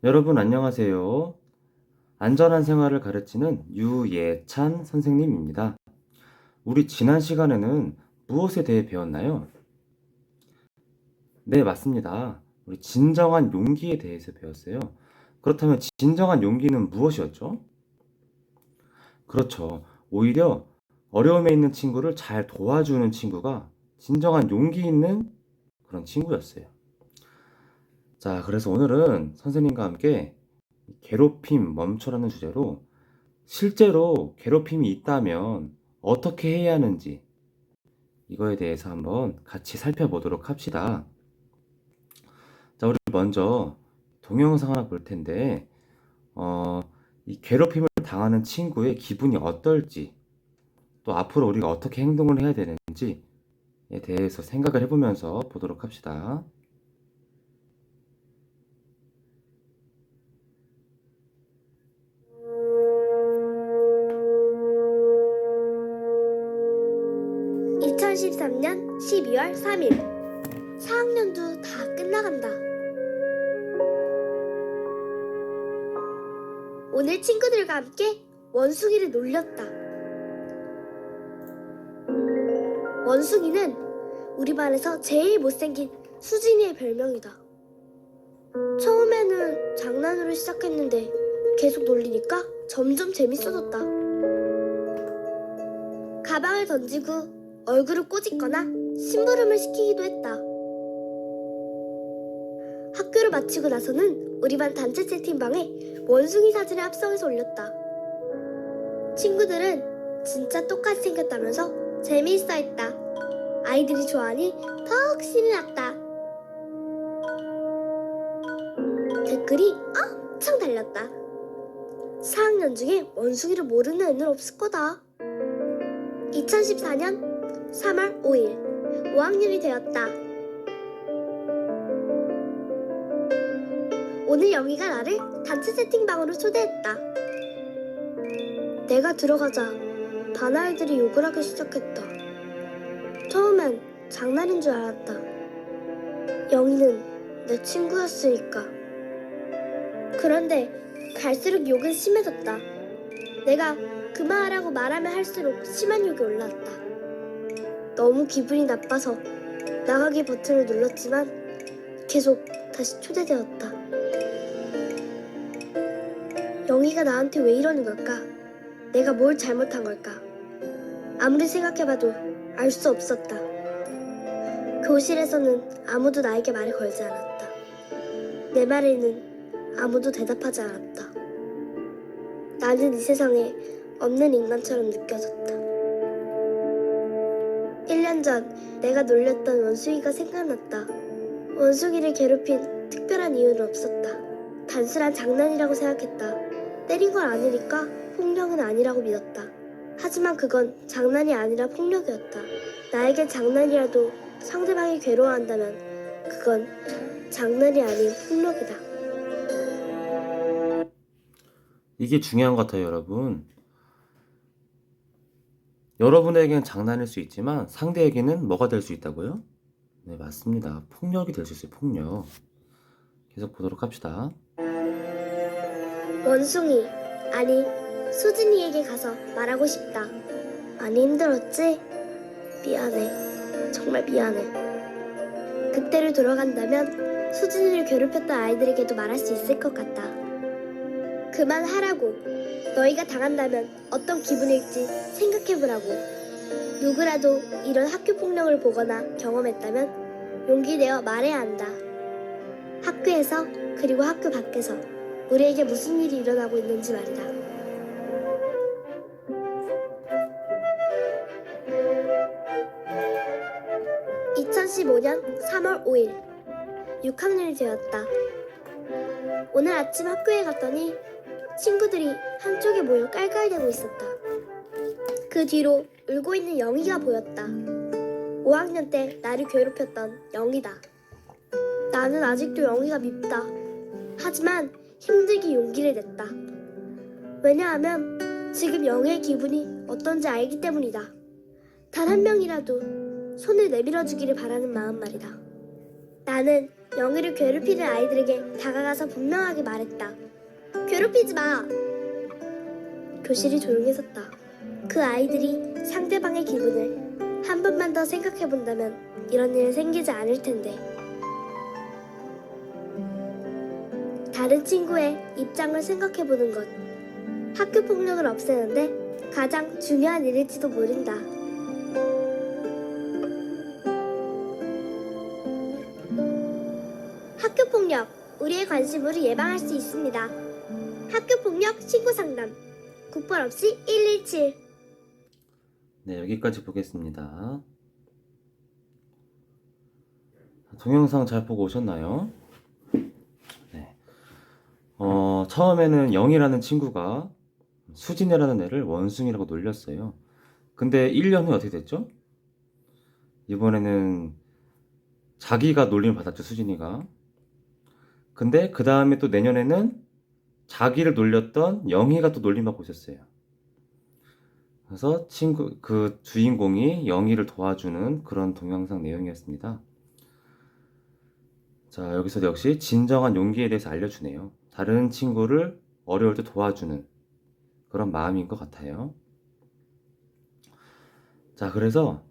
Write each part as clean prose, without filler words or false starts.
여러분 안녕하세요. 안전한 생활을 가르치는 유예찬 선생님입니다. 우리 지난 시간에는 무엇에 대해 배웠나요? 네, 맞습니다. 우리 진정한 용기에 대해서 배웠어요. 그렇다면 진정한 용기는 무엇이었죠? 그렇죠. 오히려 어려움에 있는 친구를 잘 도와주는 친구가 진정한 용기 있는 그런 친구였어요. 자, 그래서 오늘은 선생님과 함께 괴롭힘 멈춰라는 주제로 실제로 괴롭힘이 있다면 어떻게 해야 하는지 이거에 대해서 한번 같이 살펴보도록 합시다. 자, 우리 먼저 동영상 하나 볼 텐데, 이 괴롭힘을 당하는 친구의 기분이 어떨지, 또 앞으로 우리가 어떻게 행동을 해야 되는지에 대해서 생각을 해보면서 보도록 합시다. (2013년 12월 3일) 4학년도 다 끝나간다. 오늘 친구들과 함께 원숭이를 놀렸다. 원숭이는 우리 반에서 제일 못생긴 수진이의 별명이다. 처음에는 장난으로 시작했는데 계속 놀리니까 점점 재밌어졌다. 가방을 던지고 얼굴을 꼬집거나 심부름을 시키기도 했다. 학교를 마치고 나서는 우리 반 단체 채팅방에 원숭이 사진을 합성해서 올렸다. 친구들은 진짜 똑같이 생겼다면서 재미있어 했다. 아이들이 좋아하니 더욱 신이 났다. 댓글이 엄청 달렸다. 4학년 중에 원숭이를 모르는 애는 없을 거다. 2014년 3월 5일 5학년이 되었다. 오늘 영희가 나를 단체 채팅방으로 초대했다. 내가 들어가자 반 아이들이 욕을 하기 시작했다. 처음엔 장난인 줄 알았다. 영희는 내 친구였으니까. 그런데 갈수록 욕은 심해졌다. 내가 그만하라고 말하면 할수록 심한 욕이 올라왔다. 너무 기분이 나빠서 나가기 버튼을 눌렀지만 계속 다시 초대되었다. 영희가 나한테 왜 이러는 걸까? 내가 뭘 잘못한 걸까? 아무리 생각해봐도 알 수 없었다. 교실에서는 아무도 나에게 말을 걸지 않았다. 내 말에는 아무도 대답하지 않았다. 나는 이 세상에 없는 인간처럼 느껴졌다. 1년 전 내가 놀렸던 원숭이가 생각났다. 원숭이를 괴롭힌 특별한 이유는 없었다. 단순한 장난이라고 생각했다. 때린 걸 아니니까 폭력은 아니라고 믿었다. 하지만 그건 장난이 아니라 폭력이었다. 나에겐 장난이라도 상대방이 괴로워한다면 그건 장난이 아닌 폭력이다. 이게 중요한 것 같아요, 여러분. 여러분에게는 장난일 수 있지만 상대에게는 뭐가 될 수 있다고요? 네, 맞습니다. 폭력이 될 수 있어요, 폭력. 계속 보도록 합시다. 원숭이, 아니 수진이에게 가서 말하고 싶다. 많이 힘들었지? 미안해. 정말 미안해. 그때를 돌아간다면 수진이를 괴롭혔던 아이들에게도 말할 수 있을 것 같다. 그만하라고. 너희가 당한다면 어떤 기분일지 생각해보라고. 누구라도 이런 학교 폭력을 보거나 경험했다면 용기 내어 말해야 한다. 학교에서 그리고 학교 밖에서 우리에게 무슨 일이 일어나고 있는지 말이다. (2015년 3월 5일) 6학년이 되었다. 오늘 아침 학교에 갔더니 친구들이 한쪽에 모여 깔깔대고 있었다. 그 뒤로 울고 있는 영희가 보였다. 5학년 때 나를 괴롭혔던 영희다. 나는 아직도 영희가 밉다. 하지만 힘들게 용기를 냈다. 왜냐하면 지금 영희의 기분이 어떤지 알기 때문이다. 단 한 명이라도 손을 내밀어주기를 바라는 마음 말이다. 나는 영희를 괴롭히는 아이들에게 다가가서 분명하게 말했다. 괴롭히지 마! 교실이 조용해졌다. 그 아이들이 상대방의 기분을 한 번만 더 생각해 본다면 이런 일은 생기지 않을 텐데. 다른 친구의 입장을 생각해 보는 것. 학교 폭력을 없애는데 가장 중요한 일일지도 모른다. 학교 폭력, 우리의 관심으로 예방할 수 있습니다. 학교 폭력 신고 상담. 국번 없이 117. 네, 여기까지 보겠습니다. 동영상 잘 보고 오셨나요? 네. 처음에는 영이라는 친구가 수진이라는 애를 원숭이라고 놀렸어요. 근데 1년 후에 어떻게 됐죠? 이번에는 자기가 놀림을 받았죠, 수진이가. 근데 그 다음에 또 내년에는 자기를 놀렸던 영희가 또 놀림받고 있었어요. 그래서 그 주인공이 영희를 도와주는 그런 동영상 내용이었습니다. 자, 여기서 역시 진정한 용기에 대해서 알려주네요. 다른 친구를 어려울 때 도와주는 그런 마음인 것 같아요. 자, 그래서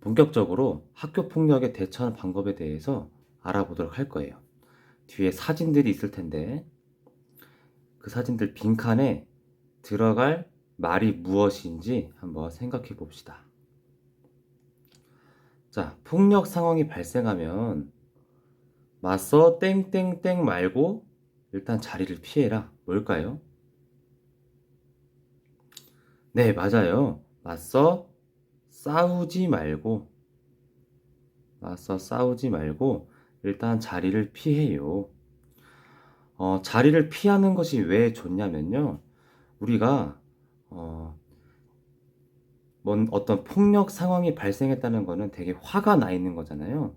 본격적으로 학교 폭력에 대처하는 방법에 대해서 알아보도록 할 거예요. 뒤에 사진들이 있을 텐데 그 사진들 빈칸에 들어갈 말이 무엇인지 한번 생각해 봅시다. 자, 폭력 상황이 발생하면 맞서 땡땡땡 말고 일단 자리를 피해라. 뭘까요? 네, 맞아요. 맞서 싸우지 말고 일단 자리를 피해요. 자리를 피하는 것이 왜 좋냐면요. 우리가 어떤 폭력 상황이 발생했다는 거는 되게 화가 나 있는 거잖아요.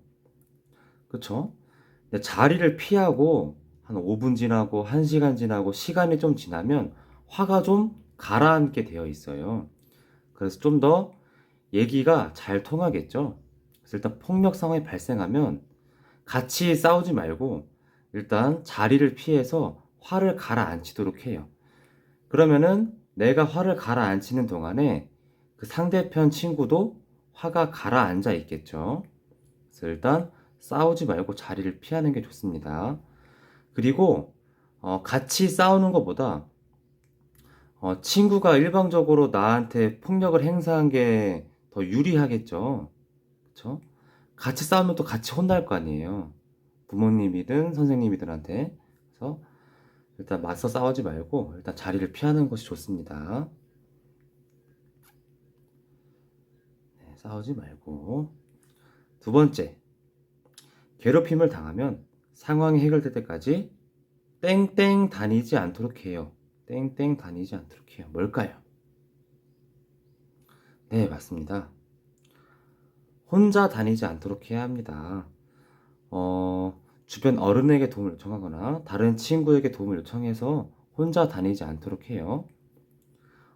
그쵸? 근데 자리를 피하고 한 5분 지나고 1시간 지나고 시간이 좀 지나면 화가 좀 가라앉게 되어 있어요. 그래서 좀 더 얘기가 잘 통하겠죠. 그래서 일단 폭력 상황이 발생하면 같이 싸우지 말고 일단 자리를 피해서 화를 가라앉히도록 해요. 그러면은 내가 화를 가라앉히는 동안에 그 상대편 친구도 화가 가라앉아 있겠죠. 그래서 일단 싸우지 말고 자리를 피하는 게 좋습니다. 그리고 같이 싸우는 것보다 친구가 일방적으로 나한테 폭력을 행사한 게 더 유리하겠죠. 그쵸? 같이 싸우면 또 같이 혼날 거 아니에요. 부모님이든 선생님이들한테. 그래서 일단 맞서 싸우지 말고 일단 자리를 피하는 것이 좋습니다. 네, 싸우지 말고. 두 번째, 괴롭힘을 당하면 상황이 해결될 때까지 땡땡 다니지 않도록 해요. 땡땡 다니지 않도록 해요. 뭘까요? 네, 맞습니다. 혼자 다니지 않도록 해야 합니다. 주변 어른에게 도움을 요청하거나 다른 친구에게 도움을 요청해서 혼자 다니지 않도록 해요.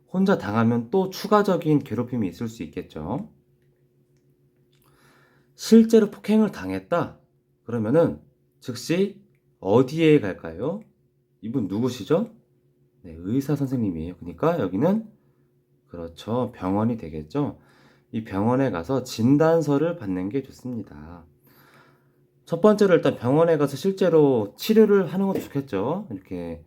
혼자 당하면 또 추가적인 괴롭힘이 있을 수 있겠죠. 실제로 폭행을 당했다. 그러면은 즉시 어디에 갈까요? 이분 누구시죠? 네, 의사 선생님이에요. 그러니까 여기는 그렇죠. 병원이 되겠죠. 이 병원에 가서 진단서를 받는 게 좋습니다. 첫 번째로 일단 병원에 가서 실제로 치료를 하는 것도 좋겠죠. 이렇게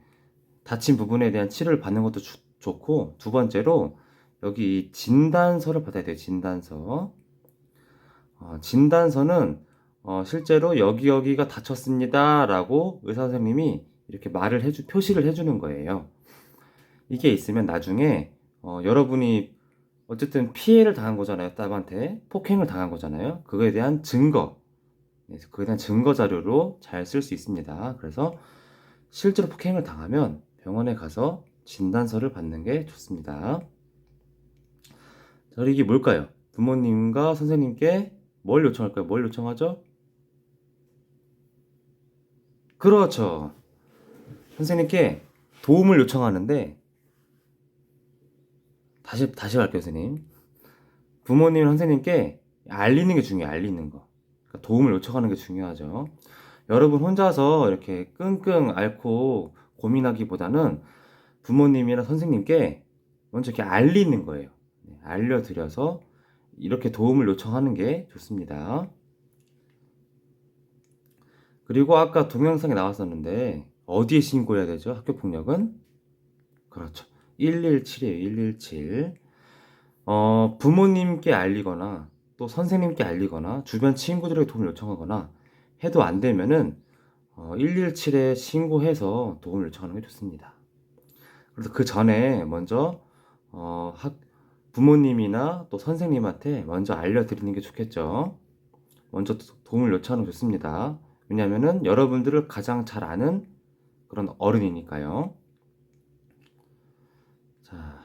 다친 부분에 대한 치료를 받는 것도 좋고, 두 번째로 여기 진단서를 받아야 돼요. 진단서. 진단서는 실제로 여기가 다쳤습니다 라고 의사 선생님이 이렇게 표시를 해주는 거예요. 이게 있으면 나중에 여러분이 어쨌든 피해를 당한 거잖아요. 딸한테 폭행을 당한 거잖아요. 그거에 대한 증거, 그거에 대한 증거 자료로 잘 쓸 수 있습니다. 그래서 실제로 폭행을 당하면 병원에 가서 진단서를 받는 게 좋습니다. 자, 이게 뭘까요? 부모님과 선생님께 뭘 요청할까요? 뭘 요청하죠? 그렇죠. 선생님께 도움을 요청하는데 다시 할게요, 선생님. 부모님, 선생님께 알리는 게 중요해요. 알리는 거. 그러니까 도움을 요청하는 게 중요하죠. 여러분 혼자서 이렇게 끙끙 앓고 고민하기보다는 부모님이나 선생님께 먼저 이렇게 알리는 거예요. 알려드려서 이렇게 도움을 요청하는 게 좋습니다. 그리고 아까 동영상에 나왔었는데 어디에 신고해야 되죠? 학교폭력은? 그렇죠. 117이에요. 117. 부모님께 알리거나 또 선생님께 알리거나 주변 친구들에게 도움을 요청하거나 해도 안 되면은 117에 신고해서 도움을 요청하는 게 좋습니다. 그래서 그 전에 먼저 부모님이나 또 선생님한테 먼저 알려드리는 게 좋겠죠. 먼저 도움을 요청하는 게 좋습니다. 왜냐하면은 여러분들을 가장 잘 아는 그런 어른이니까요. 자,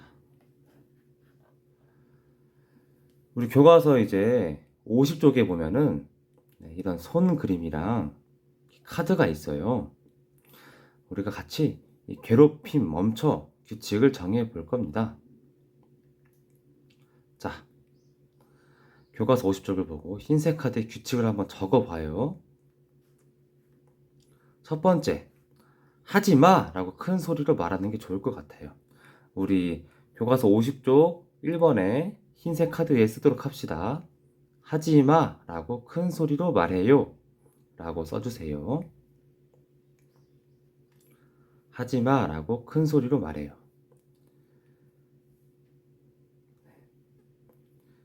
우리 교과서 이제 50쪽에 보면은 이런 손 그림이랑 카드가 있어요. 우리가 같이 이 괴롭힘 멈춰 규칙을 정해 볼 겁니다. 자, 교과서 50쪽을 보고 흰색 카드에 규칙을 한번 적어 봐요. 첫 번째, 하지마! 라고 큰 소리로 말하는 게 좋을 것 같아요. 우리 교과서 50쪽 1번에 흰색 카드에 쓰도록 합시다. 하지마! 라고 큰 소리로 말해요. 라고 써주세요. 하지마! 라고 큰 소리로 말해요.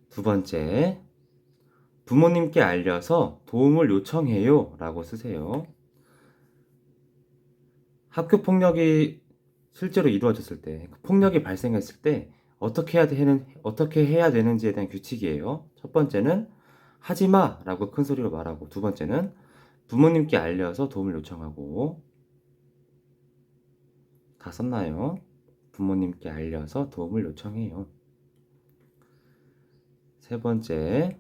두 번째, 부모님께 알려서 도움을 요청해요. 라고 쓰세요. 학교 폭력이 실제로 이루어졌을 때, 폭력이 발생했을 때 어떻게 해야 되는지에 대한 규칙이에요. 첫 번째는 하지마! 라고 큰 소리로 말하고, 두 번째는 부모님께 알려서 도움을 요청하고. 다 썼나요? 부모님께 알려서 도움을 요청해요. 세 번째,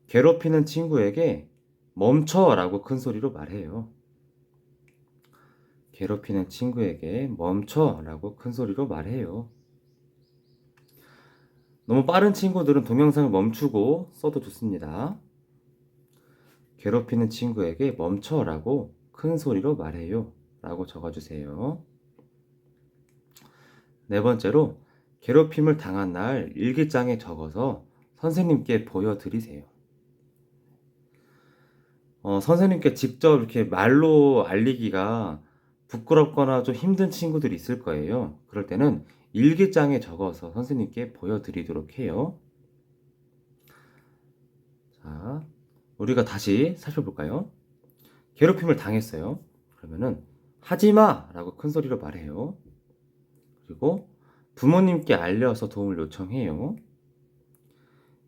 괴롭히는 친구에게 멈춰! 라고 큰 소리로 말해요. 괴롭히는 친구에게 멈춰! 라고 큰 소리로 말해요. 너무 빠른 친구들은 동영상을 멈추고 써도 좋습니다. 괴롭히는 친구에게 멈춰! 라고 큰 소리로 말해요. 라고 적어주세요. 네 번째로, 괴롭힘을 당한 날 일기장에 적어서 선생님께 보여드리세요. 선생님께 직접 이렇게 말로 알리기가 부끄럽거나 좀 힘든 친구들이 있을 거예요. 그럴 때는 일기장에 적어서 선생님께 보여드리도록 해요. 자, 우리가 다시 살펴볼까요? 괴롭힘을 당했어요. 그러면은 하지마! 라고 큰 소리로 말해요. 그리고 부모님께 알려서 도움을 요청해요.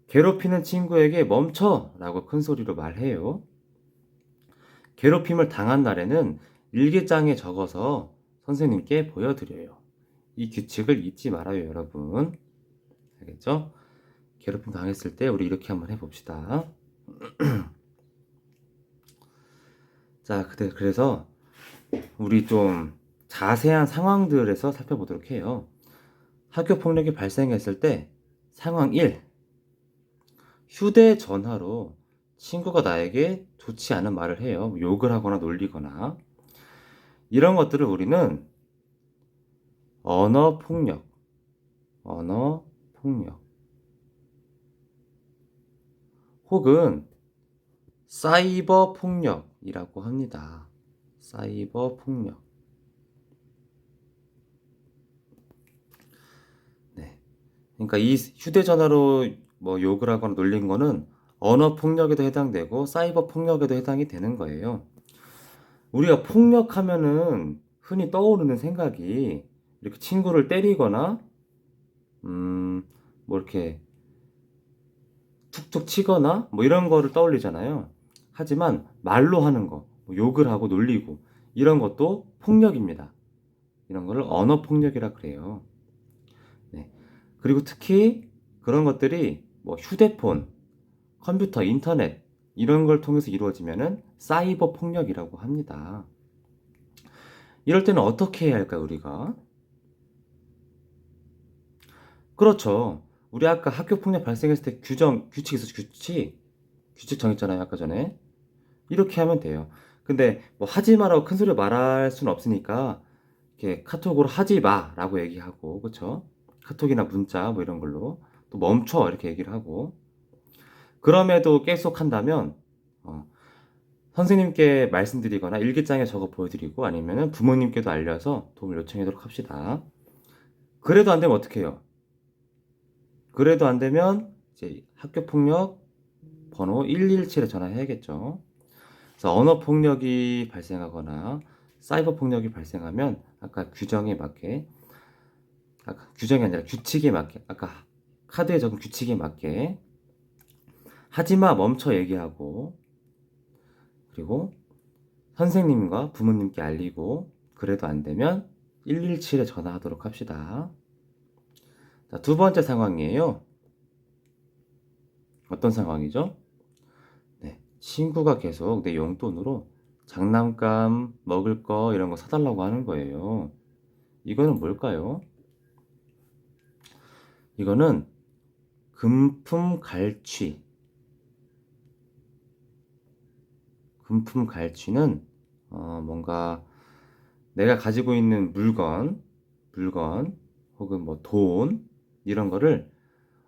괴롭히는 친구에게 멈춰! 라고 큰 소리로 말해요. 괴롭힘을 당한 날에는 일기장에 적어서 선생님께 보여드려요. 이 규칙을 잊지 말아요, 여러분. 알겠죠? 괴롭힘 당했을 때 우리 이렇게 한번 해봅시다. 자, 그래서 우리 좀 자세한 상황들에서 살펴보도록 해요. 학교 폭력이 발생했을 때 상황 1. 휴대전화로 친구가 나에게 좋지 않은 말을 해요. 욕을 하거나 놀리거나. 이런 것들을 우리는 언어폭력 혹은 사이버 폭력이라고 합니다. 사이버 폭력. 네. 그러니까 이 휴대전화로 뭐 욕을 하거나 놀린 거는 언어 폭력에도 해당되고 사이버 폭력에도 해당이 되는 거예요. 우리가 폭력하면은 흔히 떠오르는 생각이 이렇게 친구를 때리거나 뭐 이렇게 툭툭 치거나 뭐 이런 거를 떠올리잖아요. 하지만 말로 하는 거, 뭐 욕을 하고 놀리고 이런 것도 폭력입니다. 이런 거를 언어 폭력이라 그래요. 네. 그리고 특히 그런 것들이 뭐 휴대폰, 컴퓨터, 인터넷 이런 걸 통해서 이루어지면은 사이버 폭력이라고 합니다. 이럴 때는 어떻게 해야 할까요, 우리가? 그렇죠. 우리 아까 학교 폭력 발생했을 때 규칙이 있었죠, 규칙. 규칙 정했잖아요, 아까 전에. 이렇게 하면 돼요. 근데 뭐 하지 마라고 큰 소리로 말할 수는 없으니까 이렇게 카톡으로 하지 마라고 얘기하고, 그쵸? 카톡이나 문자 뭐 이런 걸로 또 멈춰 이렇게 얘기를 하고. 그럼에도 계속 한다면 선생님께 말씀드리거나 일기장에 적어 보여드리고 아니면은 부모님께도 알려서 도움을 요청하도록 합시다. 그래도 안 되면 어떻게 해요? 그래도 안 되면 이제 학교폭력 번호 117에 전화해야겠죠. 그래서 언어폭력이 발생하거나 사이버 폭력이 발생하면 아까 규정에 맞게, 아까 규정이 아니라 규칙에 맞게, 아까 카드에 적은 규칙에 맞게 하지마 멈춰 얘기하고, 그리고 선생님과 부모님께 알리고, 그래도 안 되면 117에 전화하도록 합시다. 자, 두 번째 상황이에요. 어떤 상황이죠? 네, 친구가 계속 내 용돈으로 장난감, 먹을 거 이런 거 사달라고 하는 거예요. 이거는 뭘까요? 이거는 금품 갈취. 금품 갈취는 뭔가 내가 가지고 있는 물건 혹은 뭐 돈 이런 거를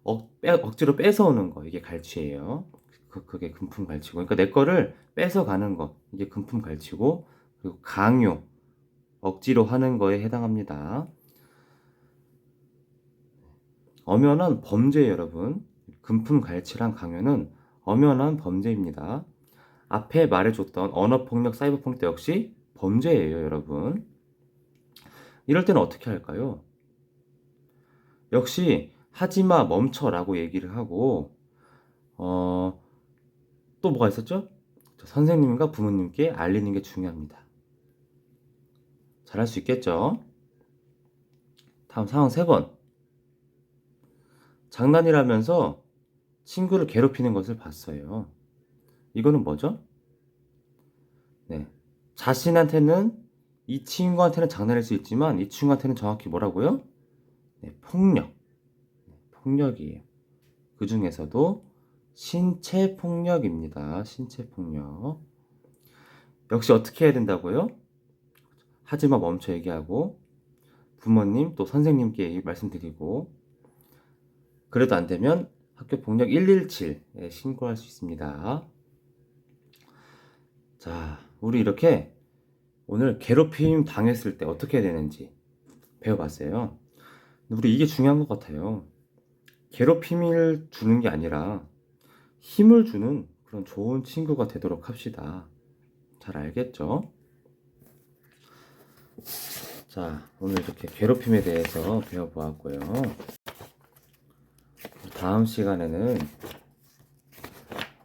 억지로 뺏어오는 거, 이게 갈취예요. 그게 금품 갈취고, 그러니까 내 거를 뺏어가는 거, 이게 금품 갈취고, 그리고 강요, 억지로 하는 거에 해당합니다. 엄연한 범죄예요, 여러분. 금품 갈취랑 강요는 엄연한 범죄입니다. 앞에 말해줬던 언어폭력, 사이버폭력 역시 범죄예요, 여러분. 이럴 때는 어떻게 할까요? 역시 하지마 멈춰라고 얘기를 하고 또 뭐가 있었죠? 선생님과 부모님께 알리는 게 중요합니다. 잘할 수 있겠죠? 다음 상황 3번. 장난이라면서 친구를 괴롭히는 것을 봤어요. 이거는 뭐죠? 네. 자신한테는, 이 친구한테는 장난일 수 있지만 이 친구한테는 정확히 뭐라고요? 네, 폭력. 폭력이에요. 그 중에서도 신체 폭력입니다. 신체 폭력. 역시 어떻게 해야 된다고요? 하지마 멈춰 얘기하고, 부모님 또 선생님께 말씀드리고, 그래도 안 되면 학교폭력 117에 신고할 수 있습니다. 자, 우리 이렇게 오늘 괴롭힘 당했을 때 어떻게 해야 되는지 배워봤어요. 우리 이게 중요한 것 같아요. 괴롭힘을 주는 게 아니라 힘을 주는 그런 좋은 친구가 되도록 합시다. 잘 알겠죠? 자, 오늘 이렇게 괴롭힘에 대해서 배워보았고요. 다음 시간에는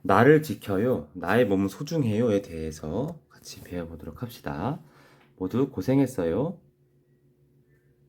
나를 지켜요, 나의 몸은 소중해요에 대해서 같이 배워보도록 합시다. 모두 고생했어요.